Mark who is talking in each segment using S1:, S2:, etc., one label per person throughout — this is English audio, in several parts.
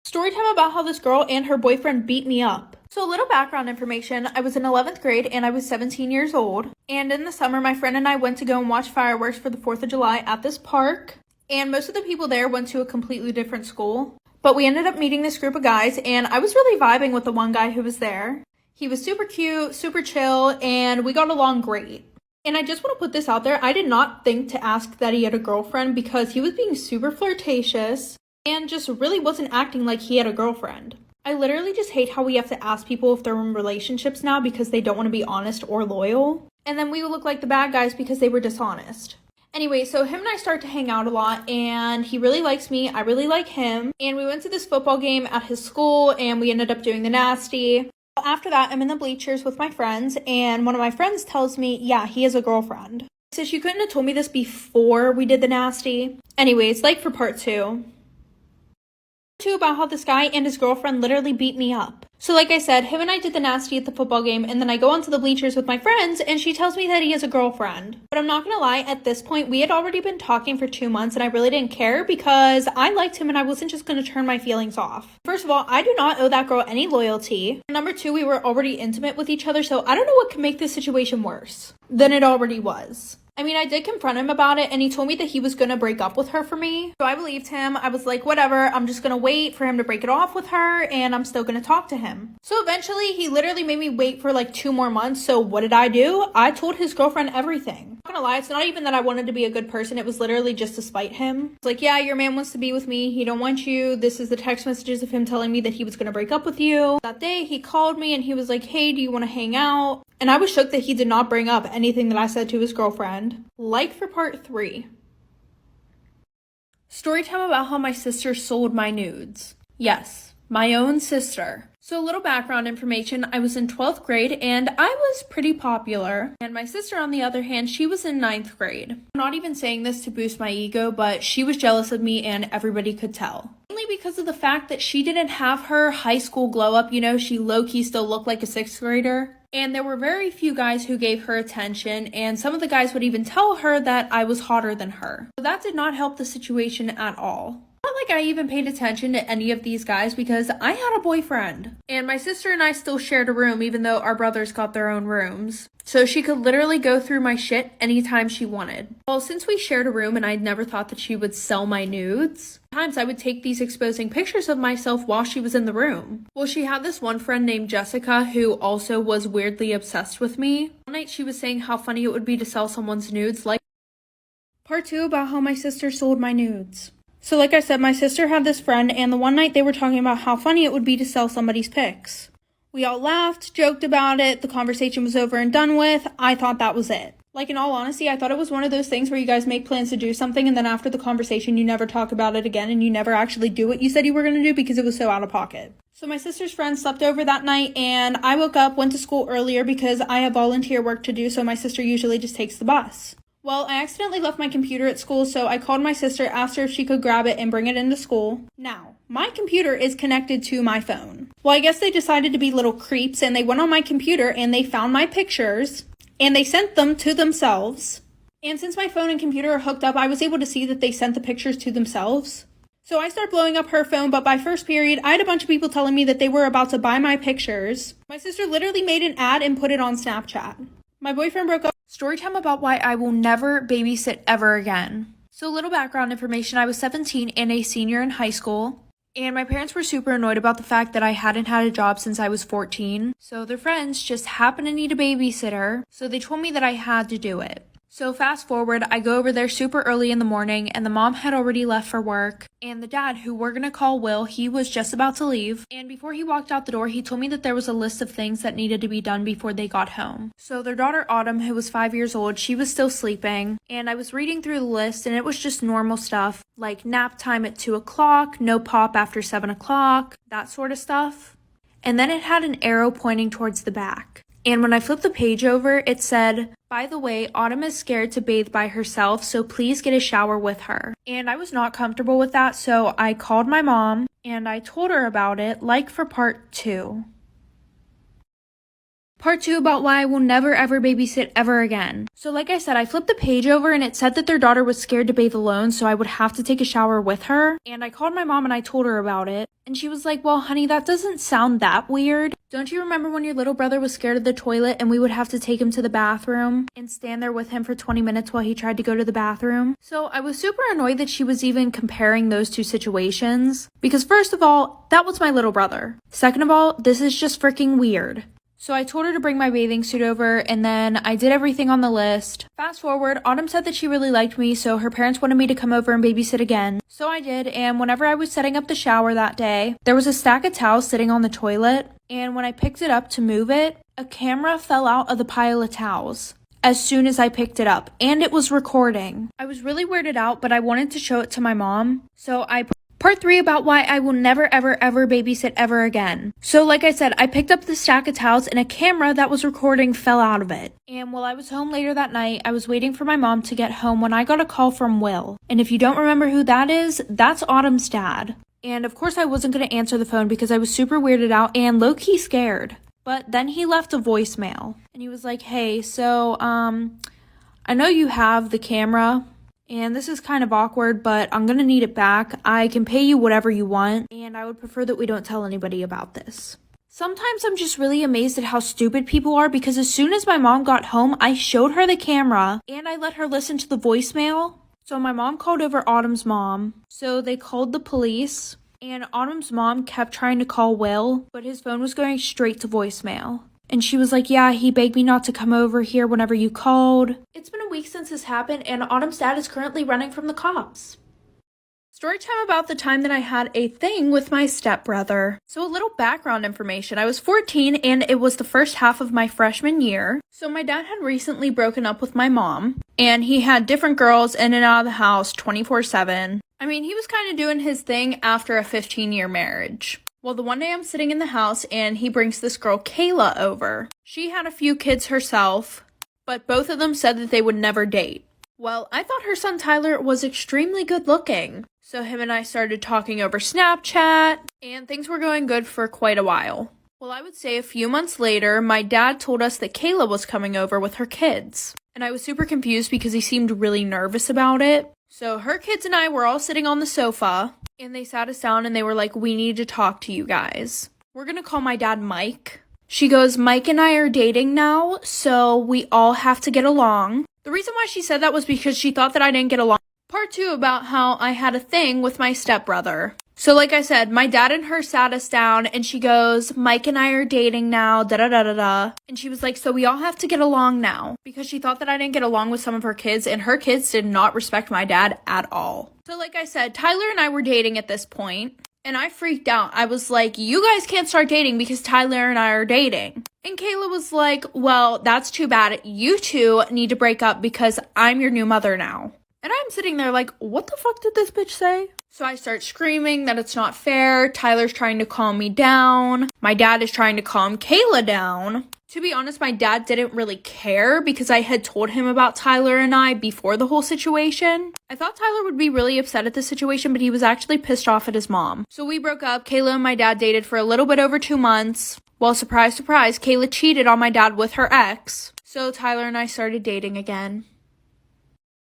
S1: Storytime about how this girl and her boyfriend beat me up. So a little background information, I was in 11th grade and I was 17 years old. And in the summer, my friend and I went to go and watch fireworks for the 4th of July at this park. And most of the people there went to a completely different school. But we ended up meeting this group of guys and I was really vibing with the one guy who was there. He was super cute, super chill, and we got along great. And I just want to put this out there, I did not think to ask that he had a girlfriend because he was being super flirtatious and just really wasn't acting like he had a girlfriend. I literally just hate how we have to ask people if they're in relationships now because they don't want to be honest or loyal. And then we would look like the bad guys because they were dishonest. Anyway, so him and I start to hang out a lot and he really likes me, I really like him. And we went to this football game at his school and we ended up doing the nasty. After that, I'm in the bleachers with my friends and one of my friends tells me, yeah, he has a girlfriend. So you couldn't have told me this before we did the nasty. Anyways, like for part 2. About how this guy and his girlfriend literally beat me up. So like I said, him and I did the nasty at the football game and then I go onto the bleachers with my friends and she tells me that he has a girlfriend. But I'm not gonna lie, at this point we had already been talking for 2 months and I really didn't care because I liked him and I wasn't just gonna turn my feelings off. First of all, I do not owe that girl any loyalty. Number 2, we were already intimate with each other, so I don't know what could make this situation worse than it already was. I mean, I did confront him about it and he told me that he was going to break up with her for me. So I believed him. I was like, whatever, I'm just going to wait for him to break it off with her and I'm still going to talk to him. So eventually he literally made me wait for like 2 more months. So what did I do? I told his girlfriend everything. I'm not gonna lie, it's not even that I wanted to be a good person. It was literally just to spite him. It's like, yeah, your man wants to be with me. He don't want you. This is the text messages of him telling me that he was going to break up with you. That day he called me and he was like, hey, do you want to hang out? And I was shocked that he did not bring up anything that I said to his girlfriend. Like for part 3. Storytime about how my sister sold my nudes. Yes, my own sister. So a little background information, I was in 12th grade and I was pretty popular. And my sister, on the other hand, she was in 9th grade. I'm not even saying this to boost my ego, but she was jealous of me and everybody could tell. Mainly because of the fact that she didn't have her high school glow up, you know, she low-key still looked like a 6th grader. And there were very few guys who gave her attention, and some of the guys would even tell her that I was hotter than her. So that did not help the situation at all. Not like I even paid attention to any of these guys because I had a boyfriend. And my sister and I still shared a room even though our brothers got their own rooms. So she could literally go through my shit anytime she wanted. Well, since we shared a room and I'd never thought that she would sell my nudes, sometimes I would take these exposing pictures of myself while she was in the room. Well, she had this one friend named Jessica who also was weirdly obsessed with me. One night she was saying how funny it would be to sell someone's nudes. Like part 2 about how my sister sold my nudes. So like I said, my sister had this friend and the one night they were talking about how funny it would be to sell somebody's pics. We all laughed, joked about it, the conversation was over and done with. I thought that was it. Like, in all honesty, I thought it was one of those things where you guys make plans to do something and then after the conversation you never talk about it again and you never actually do what you said you were going to do because it was so out of pocket. So my sister's friend slept over that night and I woke up, went to school earlier because I have volunteer work to do, so my sister usually just takes the bus. Well, I accidentally left my computer at school, so I called my sister, asked her if she could grab it and bring it into school. Now, my computer is connected to my phone. Well, I guess they decided to be little creeps and they went on my computer and they found my pictures and they sent them to themselves. And since my phone and computer are hooked up, I was able to see that they sent the pictures to themselves. So I started blowing up her phone, but by first period, I had a bunch of people telling me that they were about to buy my pictures. My sister literally made an ad and put it on Snapchat. My boyfriend broke up. Storytime about why I will never babysit ever again. So a little background information, I was 17 and a senior in high school. And my parents were super annoyed about the fact that I hadn't had a job since I was 14. So their friends just happened to need a babysitter. So they told me that I had to do it. So fast forward, I go over there super early in the morning and the mom had already left for work. And the dad, who we're gonna call Will, he was just about to leave. And before he walked out the door, he told me that there was a list of things that needed to be done before they got home. So their daughter Autumn, who was 5 years old, she was still sleeping. And I was reading through the list and it was just normal stuff. Like nap time at 2 o'clock, no pop after 7 o'clock, that sort of stuff. And then it had an arrow pointing towards the back. And when I flipped the page over, it said, by the way, Autumn is scared to bathe by herself, so please get a shower with her. And I was not comfortable with that, so I called my mom and I told her about it, like for part 2. Part 2 about why I will never ever babysit ever again. So like I said, I flipped the page over and it said that their daughter was scared to bathe alone, so I would have to take a shower with her. And I called my mom and I told her about it. And she was like, well, honey, that doesn't sound that weird. Don't you remember when your little brother was scared of the toilet and we would have to take him to the bathroom and stand there with him for 20 minutes while he tried to go to the bathroom? So I was super annoyed that she was even comparing those two situations. Because first of all, that was my little brother. Second of all, this is just freaking weird. So I told her to bring my bathing suit over, and then I did everything on the list. Fast forward, Autumn said that she really liked me, so her parents wanted me to come over and babysit again. So I did, and whenever I was setting up the shower that day, there was a stack of towels sitting on the toilet, and when I picked it up to move it, a camera fell out of the pile of towels as soon as I picked it up, and it was recording. I was really weirded out, but I wanted to show it to my mom, so I Part 3 about why I will never ever ever babysit ever again. So like I said, I picked up the stack of towels and a camera that was recording fell out of it. And while I was home later that night, I was waiting for my mom to get home when I got a call from Will. And if you don't remember who that is, that's Autumn's dad. And of course I wasn't going to answer the phone because I was super weirded out and low-key scared. But then he left a voicemail. And he was like, hey, so, I know you have the camera. And this is kind of awkward, but I'm gonna need it back. I can pay you whatever you want, and I would prefer that we don't tell anybody about this. Sometimes I'm just really amazed at how stupid people are, because as soon as my mom got home, I showed her the camera, and I let her listen to the voicemail. So my mom called over Autumn's mom. So they called the police, and Autumn's mom kept trying to call Will, but his phone was going straight to voicemail. And she was like, yeah, he begged me not to come over here whenever you called. It's been a week since this happened, and Autumn's dad is currently running from the cops. Storytime about the time that I had a thing with my stepbrother. So a little background information. I was 14 and it was the first half of my freshman year. So my dad had recently broken up with my mom, and he had different girls in and out of the house 24/7. I mean, he was kind of doing his thing after a 15-year marriage. Well, the one day I'm sitting in the house and he brings this girl, Kayla, over. She had a few kids herself, but both of them said that they would never date. Well, I thought her son Tyler was extremely good looking. So him and I started talking over Snapchat, and things were going good for quite a while. Well, I would say a few months later, my dad told us that Kayla was coming over with her kids. And I was super confused because he seemed really nervous about it. So her kids and I were all sitting on the sofa. And they sat us down and they were like, we need to talk to you guys. We're gonna call my dad Mike. She goes, Mike and I are dating now, so we all have to get along. The reason why she said that was because she thought that I didn't get along. Part 2 about how I had a thing with my stepbrother. So like I said, my dad and her sat us down and she goes, Mike and I are dating now, da-da-da-da-da. And she was like, so we all have to get along now. Because she thought that I didn't get along with some of her kids, and her kids did not respect my dad at all. So like I said, Tyler and I were dating at this point, and I freaked out. I was like, you guys can't start dating because Tyler and I are dating. And Kayla was like, well, that's too bad. You two need to break up because I'm your new mother now. And I'm sitting there like, what the fuck did this bitch say? So I start screaming that it's not fair. Tyler's trying to calm me down. My dad is trying to calm Kayla down. To be honest, my dad didn't really care because I had told him about Tyler and I before the whole situation. I thought Tyler would be really upset at the situation, but he was actually pissed off at his mom. So we broke up. Kayla and my dad dated for a little bit over 2 months. Well, surprise, surprise, Kayla cheated on my dad with her ex. So Tyler and I started dating again.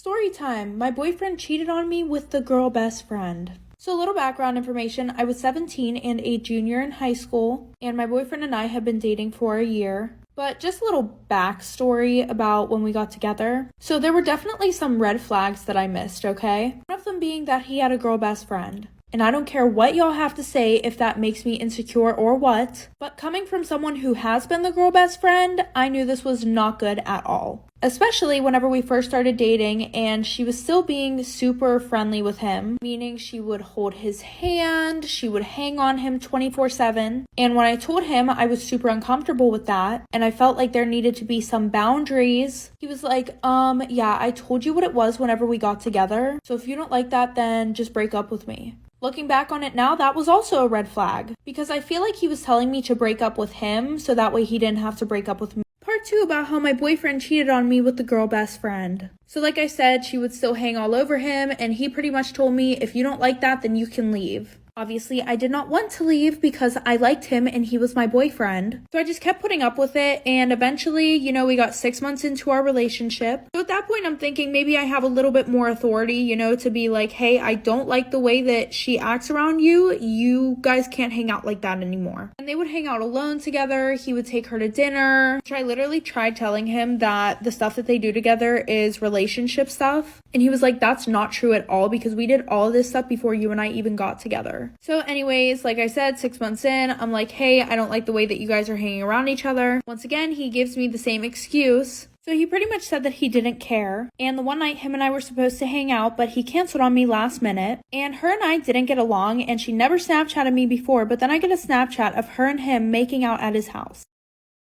S1: Story time. My boyfriend cheated on me with the girl best friend. So a little background information. I was 17 and a junior in high school, and my boyfriend and I had been dating for a year. But just a little backstory about when we got together. So there were definitely some red flags that I missed, okay? One of them being that he had a girl best friend. And I don't care what y'all have to say if that makes me insecure or what, but coming from someone who has been the girl best friend, I knew this was not good at all. Especially whenever we first started dating and she was still being super friendly with him, meaning she would hold his hand, she would hang on him 24/7. And when I told him, I was super uncomfortable with that and I felt like there needed to be some boundaries. He was like, yeah, I told you what it was whenever we got together. So if you don't like that, then just break up with me. Looking back on it now, that was also a red flag because I feel like he was telling me to break up with him so that way he didn't have to break up with me. Part 2 about how my boyfriend cheated on me with the girl best friend. So like I said, she would still hang all over him and he pretty much told me, if you don't like that, then you can leave. Obviously, I did not want to leave because I liked him and he was my boyfriend. So I just kept putting up with it, and eventually, you know, we got 6 months into our relationship. So at that point, I'm thinking maybe I have a little bit more authority, you know, to be like, hey, I don't like the way that she acts around you. You guys can't hang out like that anymore. And they would hang out alone together. He would take her to dinner, which I literally tried telling him that the stuff that they do together is relationship stuff. And he was like, that's not true at all because we did all of this stuff before you and I even got together. So anyways, like I said, 6 months in, I'm like, hey, I don't like the way that you guys are hanging around each other. Once again, he gives me the same excuse. So he pretty much said that he didn't care. And the one night him and I were supposed to hang out, but he canceled on me last minute. And her and I didn't get along, and she never Snapchatted me before, but then I get a Snapchat of her and him making out at his house.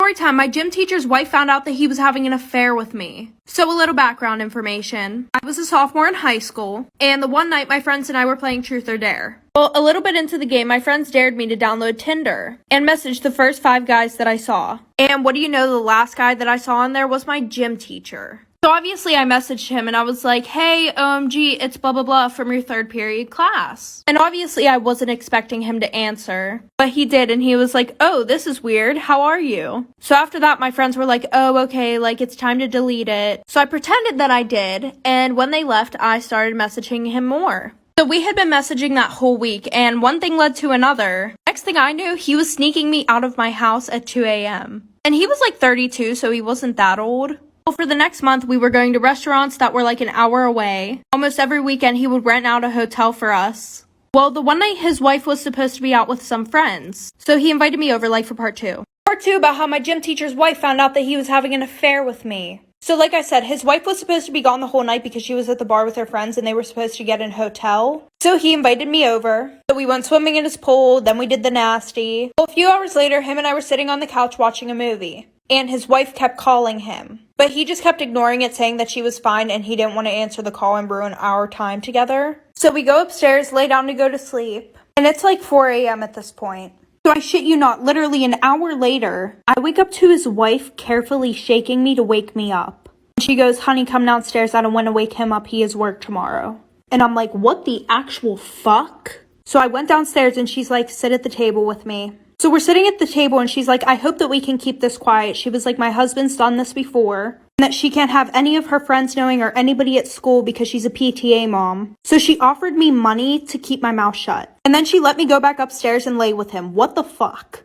S1: Storytime, my gym teacher's wife found out that he was having an affair with me. So a little background information. I was a sophomore in high school, and the one night my friends and I were playing Truth or Dare. Well, a little bit into the game, my friends dared me to download Tinder and message the first 5 guys that I saw. And what do you know, the last guy that I saw on there was my gym teacher. So obviously I messaged him and I was like, hey, OMG, it's blah, blah, blah from your 3rd period class. And obviously I wasn't expecting him to answer, but he did. And he was like, oh, this is weird. How are you? So after that, my friends were like, oh, okay, like it's time to delete it. So I pretended that I did. And when they left, I started messaging him more. So we had been messaging that whole week, and one thing led to another. Next thing I knew, he was sneaking me out of my house at 2 a.m. And he was like 32, so he wasn't that old. Well, for the next month, we were going to restaurants that were like an hour away. Almost every weekend, he would rent out a hotel for us. Well, the one night his wife was supposed to be out with some friends, so he invited me over like for part 2. Part 2 about how my gym teacher's wife found out that he was having an affair with me. So like I said, his wife was supposed to be gone the whole night because she was at the bar with her friends and they were supposed to get in a hotel. So he invited me over. So we went swimming in his pool, then we did the nasty. Well, a few hours later, him and I were sitting on the couch watching a movie. And his wife kept calling him. But he just kept ignoring it, saying that she was fine and he didn't want to answer the call and ruin our time together. So we go upstairs, lay down to go to sleep. And it's like 4 a.m. at this point. So I shit you not, literally an hour later, I wake up to his wife carefully shaking me to wake me up. And she goes, honey, come downstairs. I don't want to wake him up. He has work tomorrow. And I'm like, what the actual fuck? So I went downstairs and she's like, sit at the table with me. So we're sitting at the table and she's like, I hope that we can keep this quiet. She was like, my husband's done this before. And that she can't have any of her friends knowing or anybody at school because she's a PTA mom. So she offered me money to keep my mouth shut. And then she let me go back upstairs and lay with him. What the fuck?